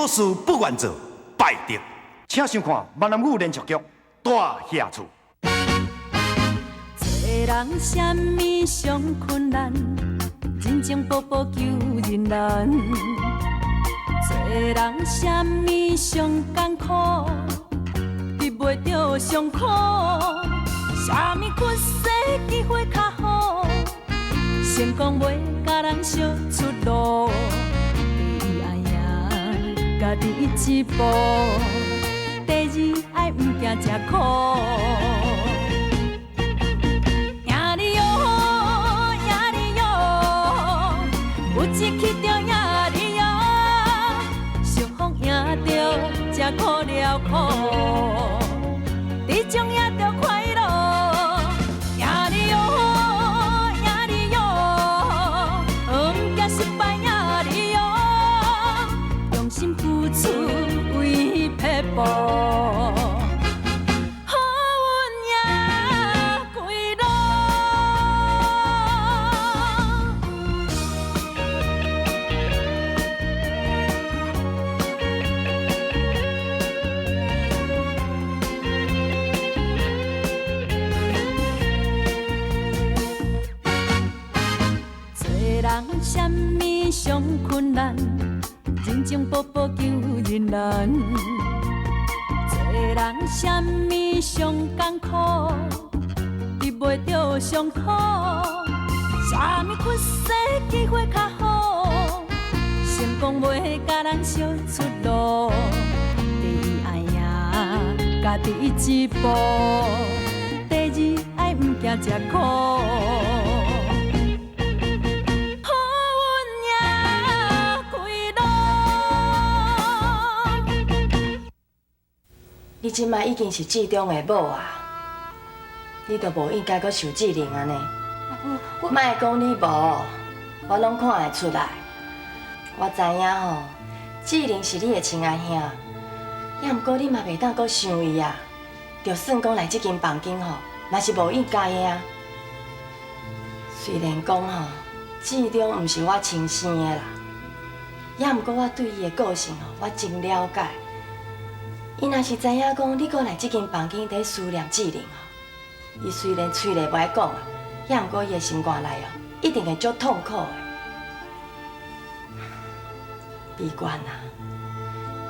事不愿做，败德。请想看闽南语连续剧《大下厝》。做人什么上困难，真情步步求人难。做人什么上艰苦，避袂着上苦。什么屈世机会较好，成功袂甲人烧出路。第一爱赢家己一步，第二爱毋惊吃苦。赢你哟，赢你哟，有志气着赢你哟，相逢赢着才苦了苦，你种也着快乐。赢你哟，赢你哟，毋惊失败赢你哟，用心付出为撇步。什么上困难，人情步步求人难。做人什么上艰苦，避袂着上苦。什么屈世机会较好，成功袂甲人烧出路。第一爱赢家己一步，第二爱毋惊吃苦。你即摆已经是志中的某啊，你都无应该阁受志玲安尼。莫讲你无，我拢看会出来。我知影吼，志玲是你的亲爱兄，也毋过你嘛袂当阁想伊啊。就算讲来这间房间吼，嘛是无应该的啊。虽然讲吼，志中毋是我亲生的啦，也毋过我对伊的个性吼，我真了解。伊若是知影讲你搁来这间房间在思念志玲吼，伊虽然嘴里不爱讲啊，也毋过伊的心肝内哦，一定会足痛苦的。美娟啊，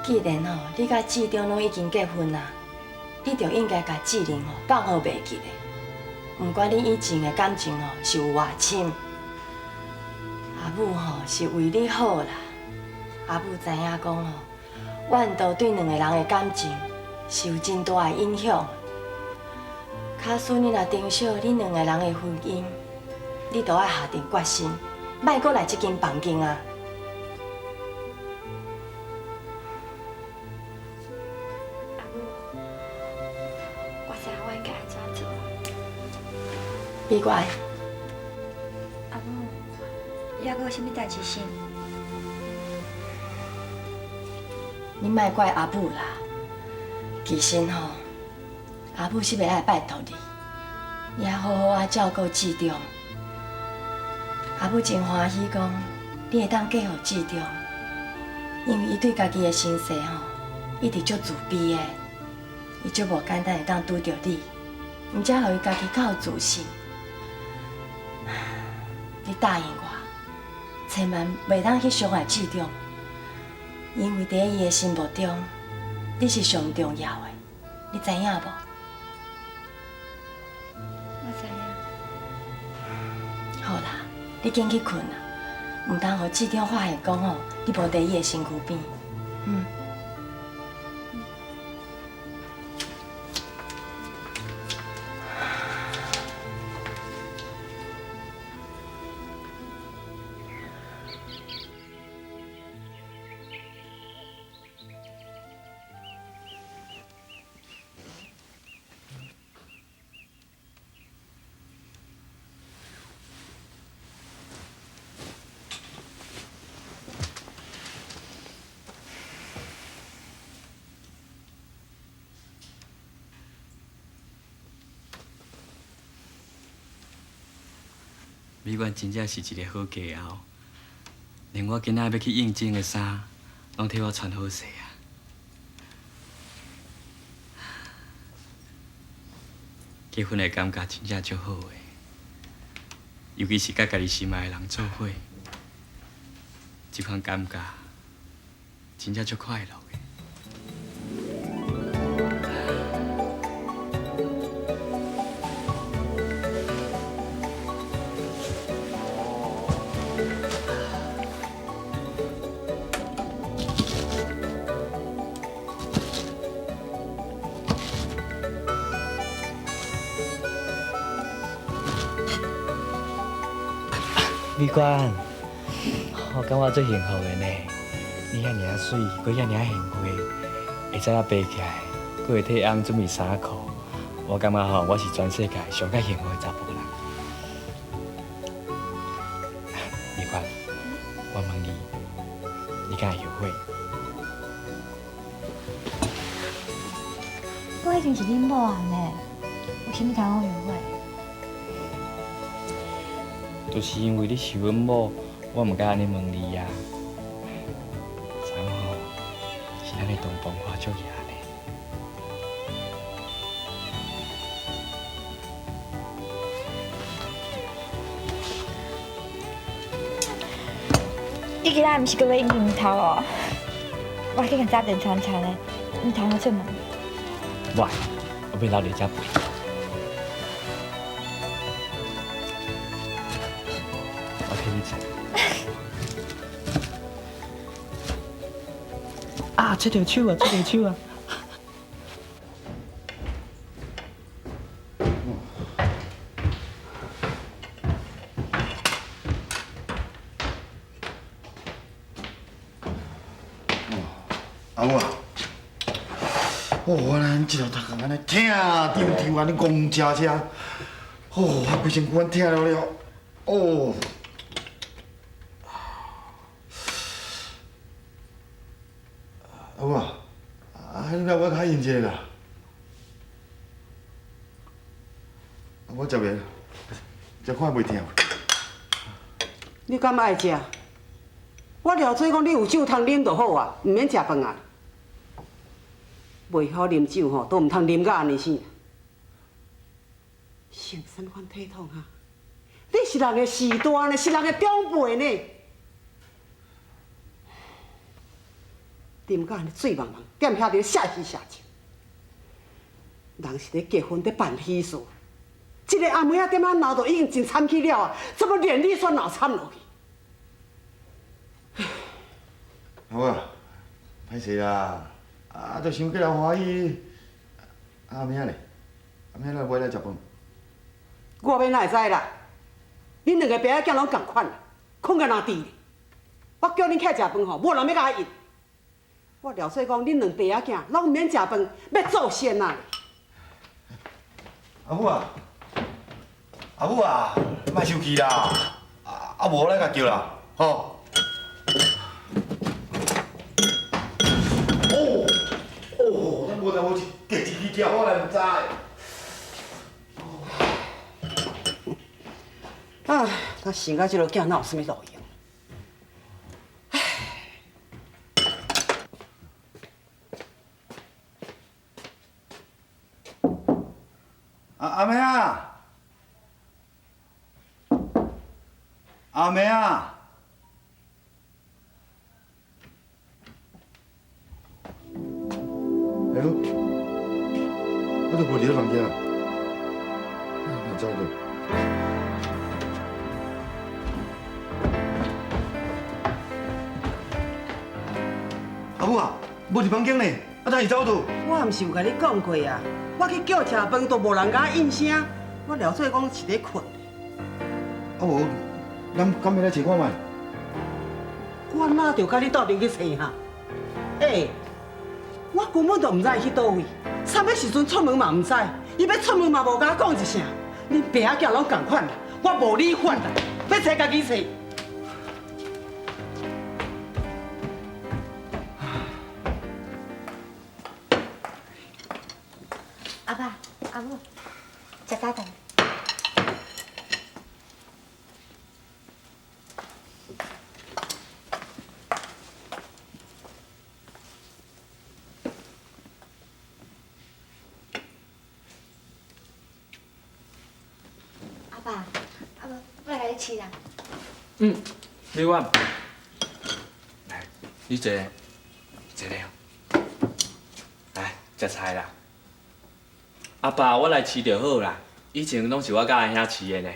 既然吼你甲志忠拢已经结婚啦，你就应该甲志玲吼放好袂记咧。毋管你以前的感情吼是有偌深，阿母吼是为你好啦。阿母知影讲吼。阮都对两个人的感情是有真大的影响。假使你若珍惜你两个人的婚姻，你都爱下定决心，莫阁来这间房间啊！阿母，我知我应该安怎做。美娟，阿母，还阁有啥物代志先？你莫怪阿母啦，其实吼，阿母是要爱拜托你，你也好好啊照顾志忠。阿母真欢喜讲，你会当嫁予志忠，因为伊对家己的身世吼，一直足自卑的，伊足无简单会当拄着你，而且互伊家己较有自信。你答应我，千万袂当去伤害志忠。因为在伊的心目中，你是上重要的，你知影无？我知影。好啦，你紧去困啦，唔通互志忠发现讲吼，你无在伊的身躯边。美娟真正是一个好家后，连我今仔要去应征的衫，拢替我传好势啊！结婚的感觉真正足好诶，尤其是甲家己心爱的人做伙，这款感觉真正足快乐诶。美官，我感觉最幸福的呢。你遐尔水，佮遐尔幸福，会知影爬起来，佮会替翁准备衫裤。我感觉吼，我是全世界上较幸福的查甫人。美官，我问你，你敢会后悔？我已经是恁某啊呢，有啥物通后悔？就是因为你是阮某，我毋敢安尼问你呀。昨吼是咱的同房花烛夜呢。你今仔毋是搁要应樱桃哦？我去甲早点餐餐的，毋通我出门。我要留伫遮陪。我替你找。啊，这条手啊，这条手啊！阿母啊，我咱这条头壳安尼疼丢安尼公车车，我规身躯疼了了，哦。阿母啊，你来我较用一下啦。我食袂，食看袂疼。你敢爱食？我了做讲你有酒通啉就好啊，唔免食饭啊。袂晓啉酒吼，都唔通啉到安尼死。成身款体统哈，你是人的士大呢，是人的长辈呢。啉到安尼醉茫茫，踮遐伫写戏写情。人是咧结婚咧办喜事，一个阿妹仔踮遐闹都已经真惨去了啊，怎么连你煞闹惨落去？好啊，歹势啦，就想叫人欢喜。阿明咧，阿明来买来食饭。我要哪会知啦？恁两个爸仔囝拢共款啦，困个哪地？我叫恁起来食饭吼，无人要甲我应。我了说讲，恁两爸仔囝拢毋免食饭，要做仙啊！阿母啊，阿母啊，莫生气啦，无咱甲叫啦，吼。咱无代无志，隔一支叫我来毋知。唉，我生到这个囝，哪有啥物路用？阿妹啊，阿妹啊，哎呦，我都无伫咧房间啊，哪走着？阿母啊，无伫房间呢，哪会走着？我毋是有甲你讲过啊？我去叫食饭都无人甲我应声，我了做讲是咧困。无，咱敢要来找看卖？我哪着甲你斗阵去找哈？我根本就毋知伊去倒位，啥物时阵出门嘛毋知，伊要出门嘛无甲我讲一声。恁爸仔囝拢共款啦，我无你法啦，要找家己找。阿爸、阿母，食早餐。饲啦。美婉，来，你坐，坐咧。来，食菜啦。阿爸，我来饲就好啦。以前拢是我甲阿兄饲的呢。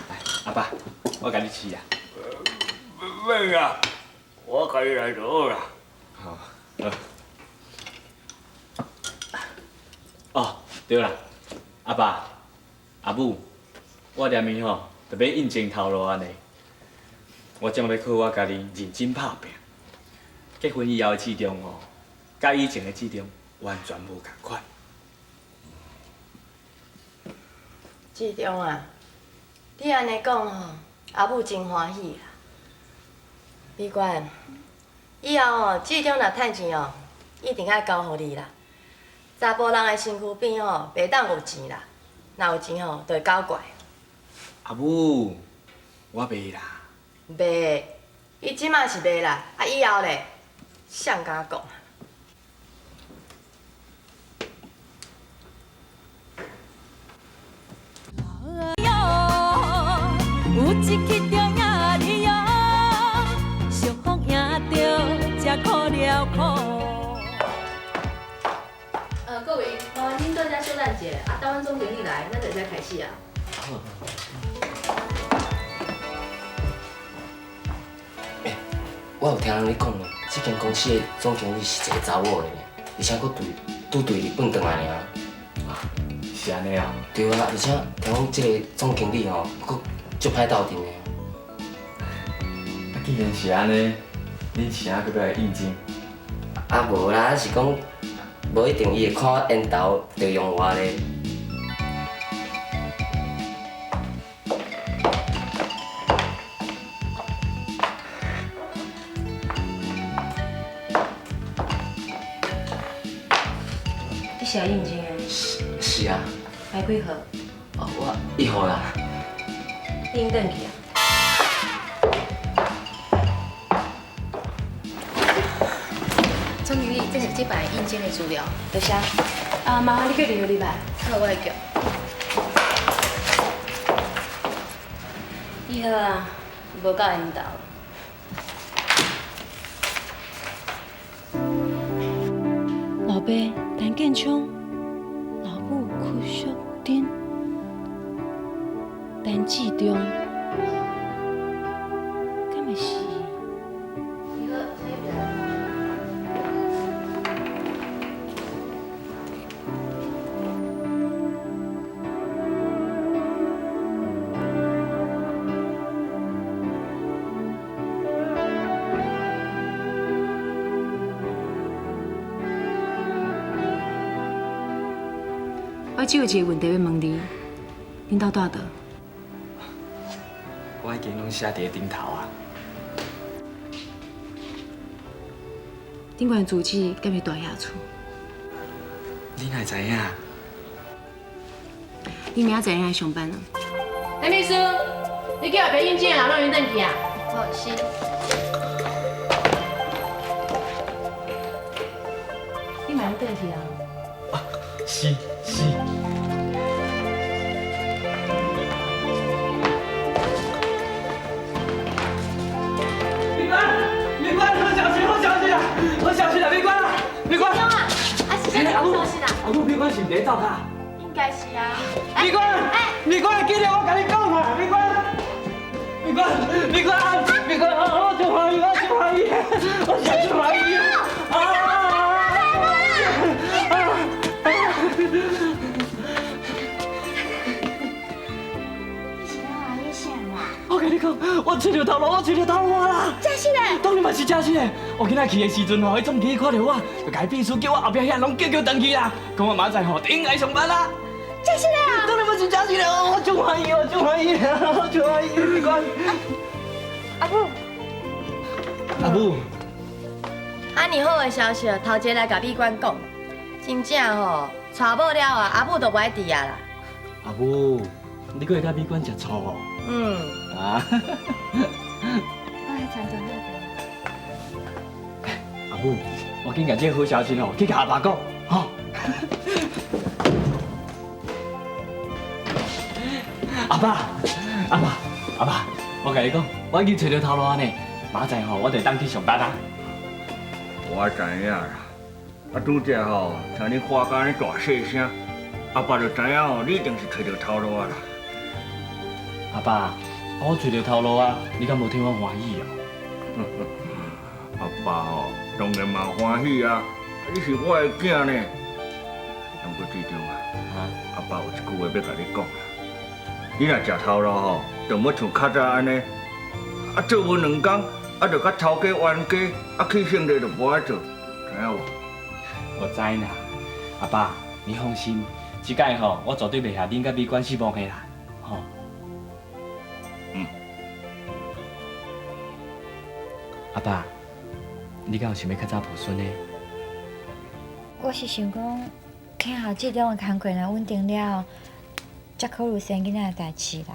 来，阿爸，我甲你饲啊。免啊，我家己来就好啦。好。哦，对啦，阿爸、阿母，我念伊吼，特别应征头路安尼。我将要靠我家己认真打拼。结婚以后的志中吼，甲以前的志中完全无共款。志忠啊，你安尼讲吼，阿母真欢喜啦。美娟，以后吼，志忠若趁钱哦，一定爱交互你啦。查甫人的身躯边吼，袂当有钱啦，若有钱吼，就会搞怪。阿母，我袂啦。袂，伊即马是袂啦，啊以后咧，谁敢讲？有一曲中呀哩哟，幸福赢着才苦了苦。各位，恁大家稍等一下，等阮总经理来，咱就才开始啊。我有听人咧讲呢，这间公司的总经理是一个查某的呢，而且佫拄对日本转来尔。是安尼哦。对啊，而且听讲这个总经理吼，佫足歹斗阵的。啊，既然是安尼，恁啥佫要来应征？啊无啦，是讲无一定伊会看我缘投就用我咧。你是来应征的？是啊。排几号？哦，我1号啦。你应转去啊？总经理，这是这摆应征的资料。多谢。麻烦你叫刘礼拜。好，我会叫。你好啊，无够缘投。老爸陈建昌，老母屈淑珍，陈志忠，敢会是？你好，这边。我只有一个问题要问你，恁兜住倒？我已经拢写伫顶头啊。顶悬住址敢是大遐厝？你哪会知影？你明仔载来上班啊？陈秘书，你叫后壁应征的人让人转去啊。好，是。你嘛要转去啊？是。我小心啦，别关啦，别关！啊，是啥小心啦？阿母，别关是伫咧走卡。应该是啊。别关！别关！记得我甲你讲嘛，别关！别关！别关！别关！我就怀疑，我就怀疑我跟你讲，我找到头路啦！真是嘞？当然嘛是真是嘞！我今仔去的时阵吼，迄总经理看到我，就甲秘书叫我后壁遐拢叫转去啦，讲我明仔吼应该上班啦。真是嘞？当然嘛是真是嘞！我真欢喜，你讲。阿母。啊，尼好的消息，头一来甲美娟讲，真正吼，娶某了啊，阿母就袂伫啊啦。阿母，你搁会甲美娟食醋哦？啊！我还常常那阿母，我紧甲这个好消息哦，去甲阿爸讲，吼。阿爸，阿爸，我甲你讲，我已经找到头路啊呢，明仔吼我就当去上班啊。我知影啦，拄则吼，听你话甲安尼大细声，阿爸就知影吼，你一定是找到头路啊啦。阿爸，我找到头路啊，你敢无替我欢喜哦？阿爸吼，当然嘛欢喜啊，你是我的囝呢。不过最重啊，阿爸有一句话要甲你讲啦，你若食头路吼，就要像较早安尼，做无2工，就甲头家冤家，去省地就无爱做，知影无？我知啦，阿爸，你放心，这届吼我绝对袂下恁甲你关系忘的啦，吼。阿爸，你敢有想要较早抱孙呢？我是想讲，庆后这种的工课若稳定了，才考虑生囡仔的代志啦。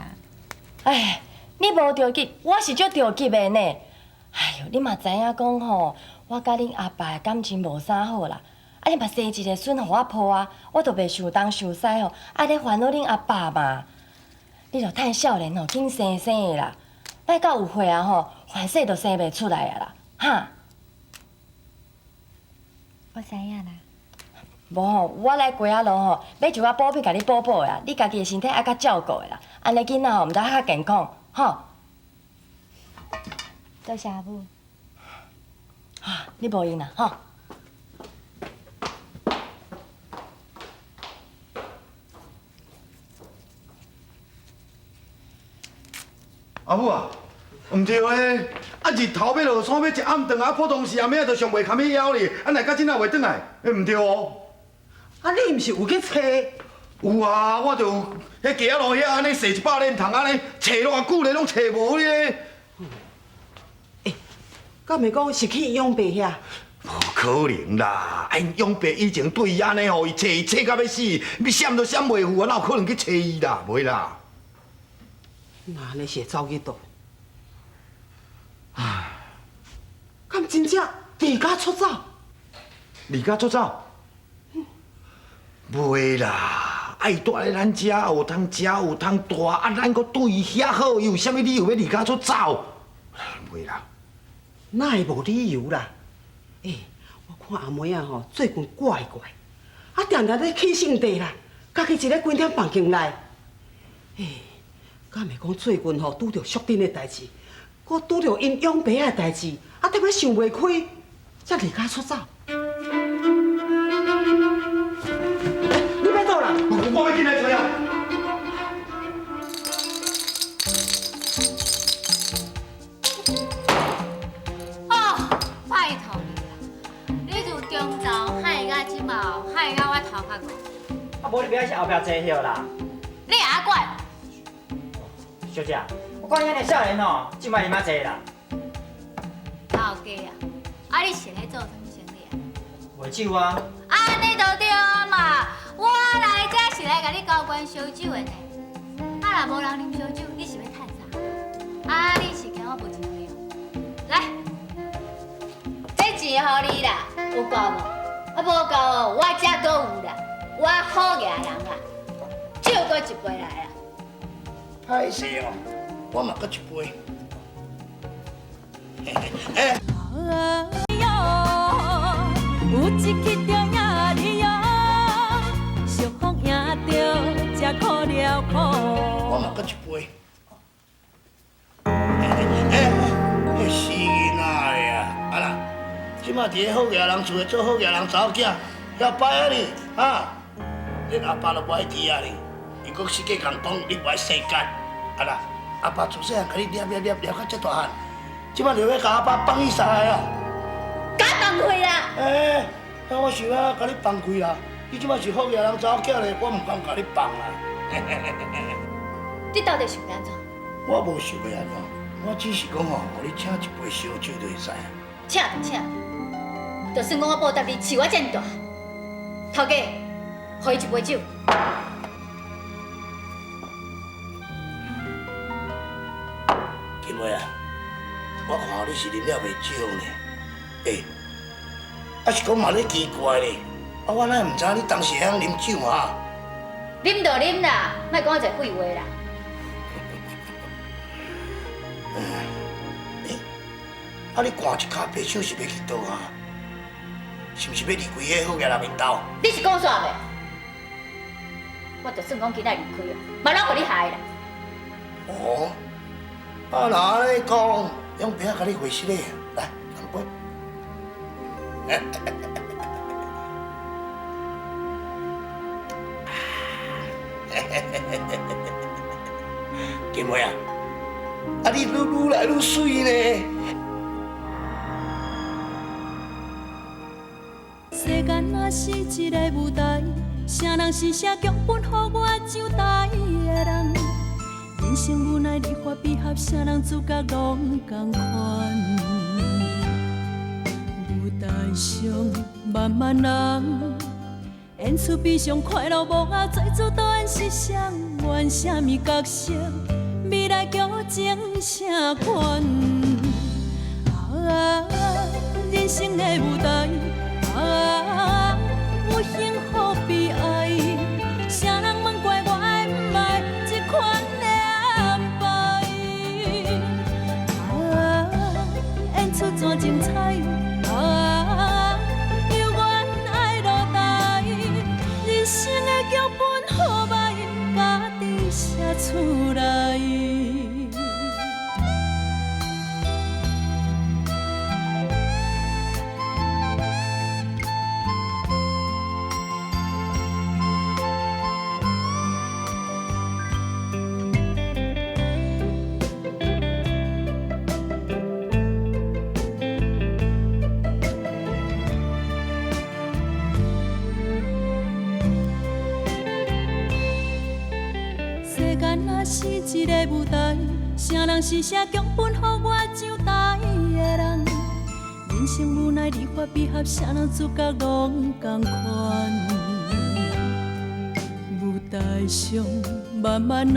哎，你无着急，我是足着急的呢。哎呦，你嘛知影讲吼，我甲恁阿爸的感情无啥好啦。啊，你嘛生一个孙互我抱啊，我都袂受东受西吼，爱咧烦恼恁阿爸嘛。你着趁少年吼，紧生的啦。摆到有岁啊吼，凡事都生袂出来啊啦，哈。我知影啦。无吼，我来街仔路吼，买一寡补品甲你补补的，你家己的身体爱较照顾的啦，安尼囡仔吼，毋才较健康，吼。多谢阿母。啊，你无闲啦，吼。阿母啊，唔对诶，日头要落山，要食暗顿啊，普通时暗暝就上袂堪去枵哩，来到今仔袂转来，唔对哦。你毋是有去找？有啊，我就迄街仔路遐安尼踅100年虫安尼，找偌久咧，拢找无咧。敢袂讲是去永伯遐？无可能啦！永伯以前对伊安尼吼，伊找到要死，你闪都闪袂赴啊，哪有可能去找伊啦？袂啦。那安尼是会走去倒？唉，敢真正离家出走？离家出走？袂啦，爱住咧咱遮，有通食，有通住，咱搁对伊遐好，伊有啥物理由要离家出走？袂啦。哪会无理由啦？我看阿妹啊吼，最近怪怪，定定咧起性地啦，家己一个关踮房间内。敢会讲最近吼拄着淑珍的代志，搁拄着因养爸的代志，特别想袂开，才离家出走。你要倒啦？我要进来找啊！哦，拜托你啦！你从中昼害到即毛，害到我头壳晕。无你不要是后壁坐歇啦。你也管？小姐，我看你安尼少年哦，即摆伊妈坐啦。老家啊，你是咧做啥物生意啊？卖酒啊。安尼就对嘛，我来这是来甲你交关烧酒的呢。若无人啉烧酒，你是要趁啥？你是惊我无钱了？来，这钱互你啦，有够无？无够哦，我遮搁有啦，我好野人啦，酒搁一杯来啦。歹势哦，我嘛搁一杯。有一刻中也你哟，俗风赢着，才苦了苦。我嘛搁一杯。死囡仔的呀！啊啦，即马伫咧好野人厝做好野人查某囝，遐摆啊你啊，连阿爸都无爱记啊你，伊搁世界共讲你无爱世间，啊啦，阿爸自细汉甲你掠到遮大汉，即马就要甲阿爸放你下来啊！甲放开啦！那我想要甲你放开啦，你即马是好野人查某囝咧，我毋敢甲你放啦。你到底想安怎？我无想要安怎，我只是讲吼，互你请一杯烧酒就会使啊。请就请，就算讲我报答你饲我遮尔大，头家，互伊一杯酒。金妹啊，我看你是啉了袂少呢。是讲嘛咧奇怪咧，我哪会毋知你当时会晓啉酒啊？啉就啉啦，莫讲我一废话啦。啊，你赶一骹白手是要去倒啊？是毋是要离开迄好野人面斗？你是讲煞袂？我就算讲今仔离开啊，嘛拢互你害啦。哦，啊，若安尼讲，用饼甲你回失咧，来，干杯。金妹啊，啊你愈来愈水呢。世间若是一个舞台，啥人是写剧本予我上台的人？人生无奈，离合悲合，啥人主角拢同款。舞台上万万人，演出悲伤快乐无啊，最主导演是谁？演啥物角色？未来剧情啥款？人生的舞台。有幸福悲哀，啥人问怪我的不爱这款的安排？演出怎精彩？有缘爱落台，人生的剧本好歹，家己写出来。是一个舞台，啥人是写剧本予我上台的人？人生无奈，离合悲合，啥人主角拢同款。舞台上万万人。